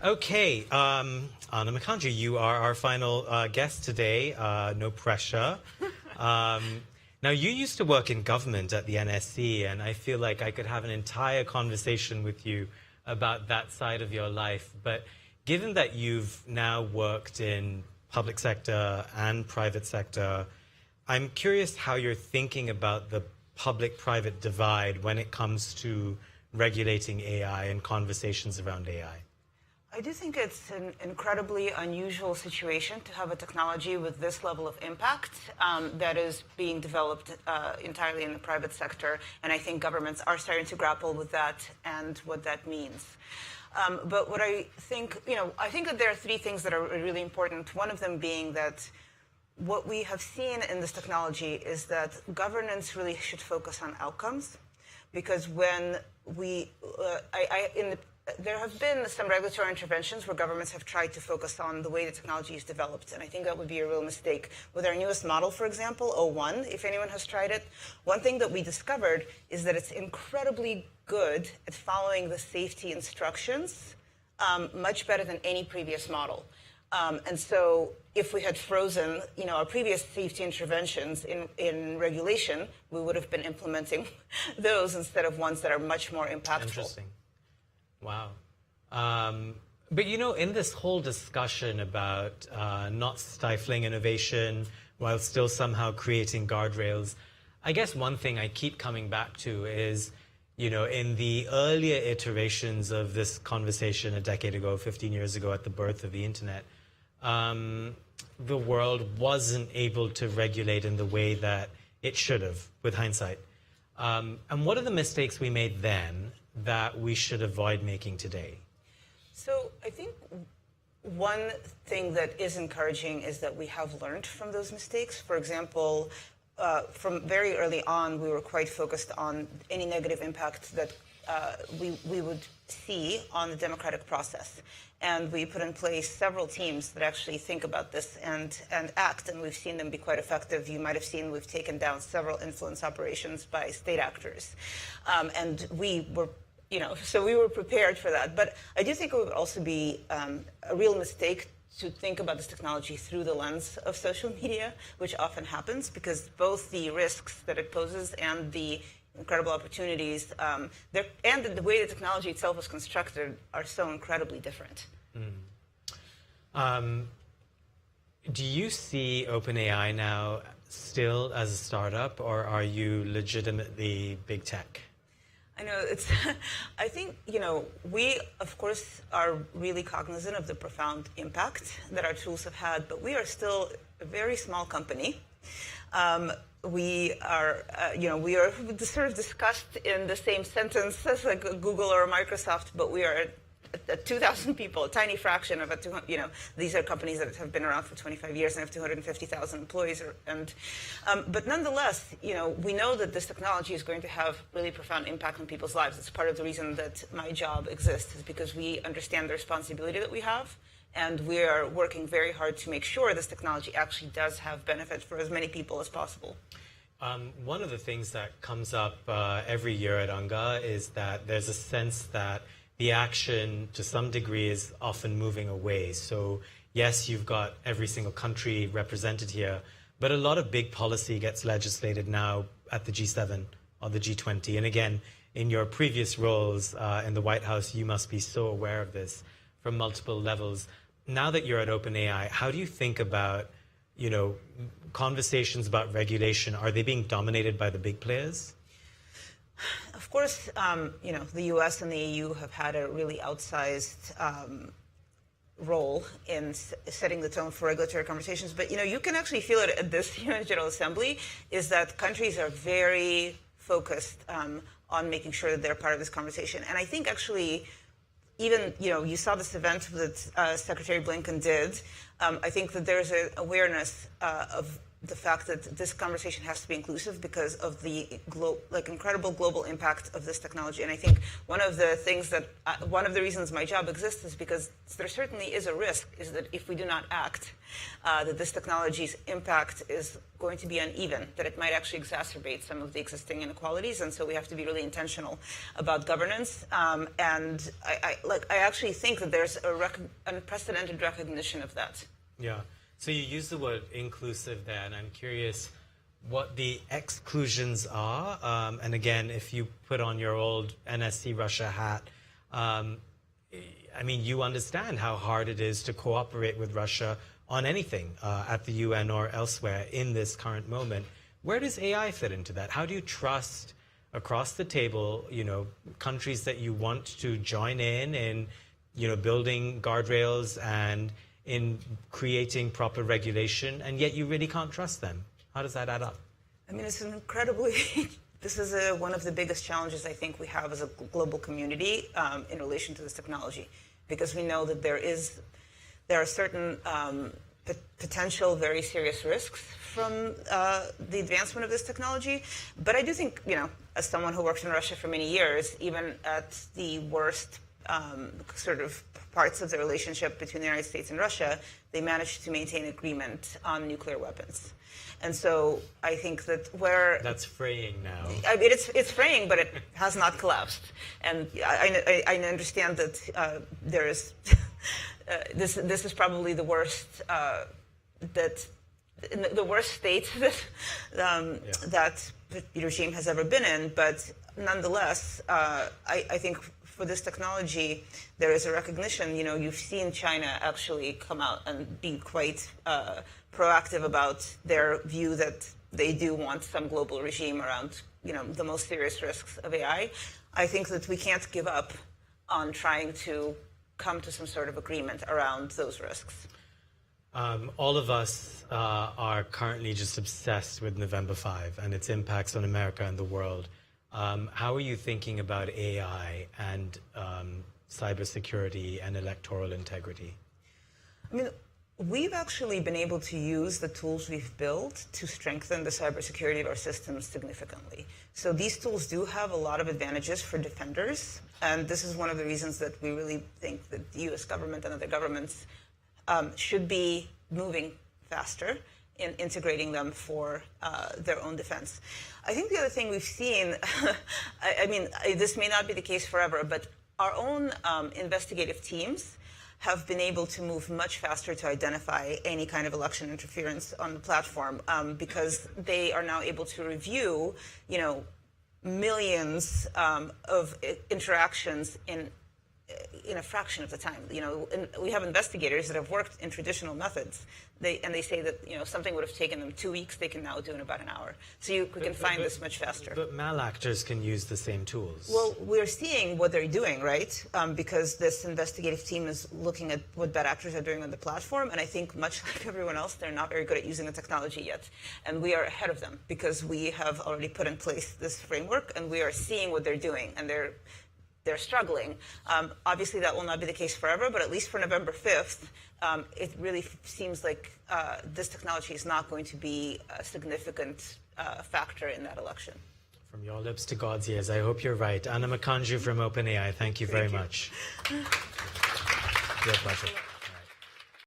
Okay, Anna Makanju, you are our final guest today. No pressure. Now, you used to work in government at the NSC, and I feel like I could have an entire conversation with you about that side of your life. But given that you've now worked in public sector and private sector, I'm curious how you're thinking about the public-private divide when it comes to regulating AI and conversations around AI. I do think it's an incredibly unusual situation to have a technology with this level of impact that is being developed entirely in the private sector. And I think governments are starting to grapple with that and what that means. But what I think, I think that there are three things that are really important. One of them being that what we have seen in this technology is that governance really should focus on outcomes. Because when there have been some regulatory interventions where governments have tried to focus on the way the technology is developed, and I think that would be a real mistake. With our newest model, for example, O1, if anyone has tried it, one thing that we discovered is that it's incredibly good at following the safety instructions much better than any previous model. And so if we had frozen, our previous safety interventions in regulation, we would have been implementing those instead of ones that are much more impactful. Interesting. Wow. But in this whole discussion about not stifling innovation while still somehow creating guardrails, I guess one thing I keep coming back to is, in the earlier iterations of this conversation a decade ago, 15 years ago, at the birth of the internet, the world wasn't able to regulate in the way that it should have, with hindsight. And what are the mistakes we made then that we should avoid making today? So I think one thing that is encouraging is that we have learned from those mistakes. For example, from very early on, we were quite focused on any negative impact that we would see on the democratic process. And we put in place several teams that actually think about this and act, and we've seen them be quite effective. You might have seen we've taken down several influence operations by state actors. And we were, so we were prepared for that. But I do think it would also be a real mistake to think about this technology through the lens of social media, which often happens because both the risks that it poses and the incredible opportunities, and the way the technology itself is constructed are so incredibly different. Do you see OpenAI now still as a startup, or are you legitimately big tech? I know I think, we, of course, are really cognizant of the profound impact that our tools have had, but we are still a very small company. We are, we are sort of discussed in the same sentence as like Google or Microsoft, but we are at 2,000 people, a tiny fraction of it. These are companies that have been around for 25 years and have 250,000 employees. But nonetheless, we know that this technology is going to have really profound impact on people's lives. It's part of the reason that my job exists, is because we understand the responsibility that we have. And we are working very hard to make sure this technology actually does have benefit for as many people as possible. One of the things that comes up every year at UNGA is that there's a sense that the action, to some degree, is often moving away. So yes, you've got every single country represented here, but a lot of big policy gets legislated now at the G7 or the G20. And again, in your previous roles in the White House, you must be so aware of this from multiple levels. Now that you're at OpenAI, how do you think about, conversations about regulation? Are they being dominated by the big players? Of course, the US and the EU have had a really outsized role in setting the tone for regulatory conversations. But, you can actually feel it at this General Assembly, is that countries are very focused on making sure that they're part of this conversation. And I think actually, even, you saw this event that Secretary Blinken did. I think that there's an awareness of the fact that this conversation has to be inclusive because of the incredible global impact of this technology. And I think one of the things that, one of the reasons my job exists is because there certainly is a risk, is that if we do not act, that this technology's impact is going to be uneven, that it might actually exacerbate some of the existing inequalities. And so we have to be really intentional about governance. And I actually think that there's unprecedented recognition of that. Yeah. So you use the word inclusive there, and I'm curious what the exclusions are. And again, if you put on your old NSC Russia hat, I mean, you understand how hard it is to cooperate with Russia on anything at the UN or elsewhere in this current moment. Where does AI fit into that? How do you trust across the table, countries that you want to join in, building guardrails and in creating proper regulation, and yet you really can't trust them? How does that add up? I mean, it's an incredibly, this is one of the biggest challenges I think we have as a global community in relation to this technology, because we know that there are certain potential very serious risks from the advancement of this technology. But I do think, as someone who worked in Russia for many years, even at the worst sort of parts of the relationship between the United States and Russia, they managed to maintain agreement on nuclear weapons. And so I think that that's fraying now. I mean, it's fraying, but it has not collapsed. And I understand that there is this is probably the worst the worst state that the regime has ever been in. But nonetheless, I think for this technology, there is a recognition. You've seen China actually come out and be quite proactive about their view that they do want some global regime around, the most serious risks of AI. I think that we can't give up on trying to come to some sort of agreement around those risks. All of us are currently just obsessed with November 5 and its impacts on America and the world. How are you thinking about AI and cybersecurity and electoral integrity? I mean, we've actually been able to use the tools we've built to strengthen the cybersecurity of our systems significantly. So these tools do have a lot of advantages for defenders. And this is one of the reasons that we really think that the US government and other governments should be moving faster in integrating them for their own defense. I think the other thing we've seen, this may not be the case forever, but our own investigative teams have been able to move much faster to identify any kind of election interference on the platform because they are now able to review, millions of interactions in a fraction of the time. And we have investigators that have worked in traditional methods. They say that something would have taken them 2 weeks, they can now do in about an hour. So we can find this much faster. But malactors can use the same tools. Well, we're seeing what they're doing, right? Because this investigative team is looking at what bad actors are doing on the platform, and I think much like everyone else, they're not very good at using the technology yet. And we are ahead of them because we have already put in place this framework, and we are seeing what they're doing, and they're struggling. Obviously, that will not be the case forever, but at least for November 5th, it really seems like this technology is not going to be a significant factor in that election. From your lips to God's ears, I hope you're right. Anna Makanju from OpenAI, thank you very much. Real pleasure.